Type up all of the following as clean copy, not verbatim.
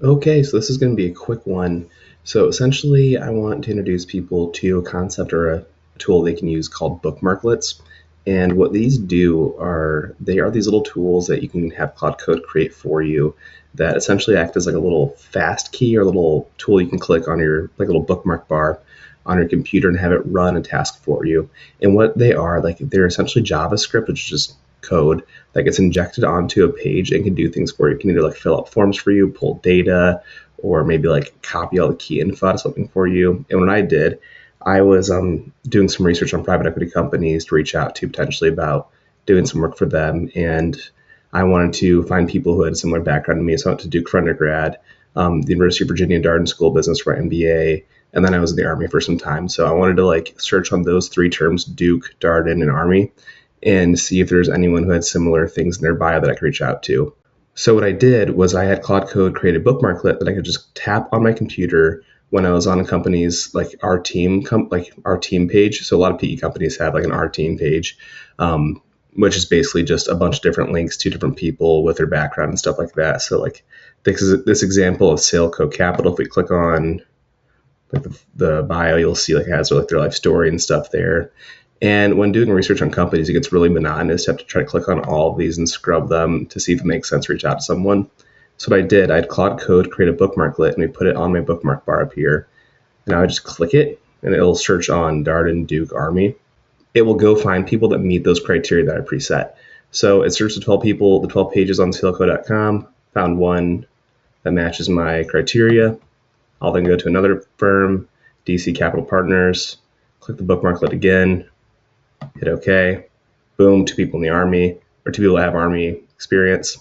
Okay, so this is going to be a quick one. So essentially, I want to introduce people to a concept or a tool they can use called Bookmarklets. And what these do are they are these little tools that you can have Claude Code create for you that essentially act as like a little fast key or a little tool you can click on your like a little bookmark bar on your computer and have it run a task for you. And what they are, like they're essentially JavaScript, which is just code that gets injected onto a page and can do things for you. It can either like fill out forms for you, pull data, or maybe like copy all the key info to something for you. And what I did, I was doing some research on private equity companies to reach out to potentially about doing some work for them. And I wanted to find people who had a similar background to me. So I went to Duke for undergrad, the University of Virginia Darden School of Business for my MBA, and then I was in the Army for some time. So I wanted to like search on those three terms, Duke, Darden, and Army, and see if there's anyone who had similar things in their bio that I could reach out to. So what I did was I had Claude Code create a bookmarklet that I could just tap on my computer when I was on a company's like our team like our team page. So a lot of PE companies have like an our team page, which is basically just a bunch of different links to different people with their background and stuff like that. So like this example of Saleco Capital, if we click on like the bio, you'll see like it has like their life story and stuff there. And when doing research on companies, it gets really monotonous to have to try to click on all of these and scrub them to see if it makes sense to reach out to someone. So what I did, I had Claude Code create a bookmarklet and we put it on my bookmark bar up here. And I would just click it and it'll search on Darden, Duke, Army. It will go find people that meet those criteria that I preset. So it searched the 12 people, the 12 pages on saleco.com, found one that matches my criteria. I'll then go to another firm, DC Capital Partners, click the bookmarklet again, hit OK. Boom, two people in the Army, or two people that have Army experience.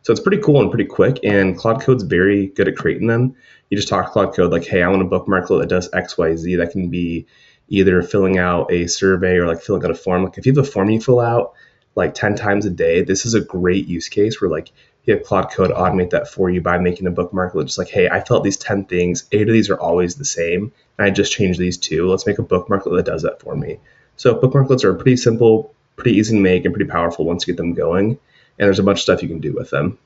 So it's pretty cool and pretty quick, and Claude Code's very good at creating them. You just talk to Claude Code like, hey, I want a bookmarklet that does X, Y, Z. That can be either filling out a survey or like filling out a form. Like if you have a form you fill out like 10 times a day, this is a great use case where like you have Claude Code automate that for you by making a bookmarklet. Just like, hey, I filled out these 10 things. 8 of these are always the same. And I just changed these 2. Let's make a bookmarklet that does that for me. So bookmarklets are pretty simple, pretty easy to make, and pretty powerful once you get them going. And there's a bunch of stuff you can do with them.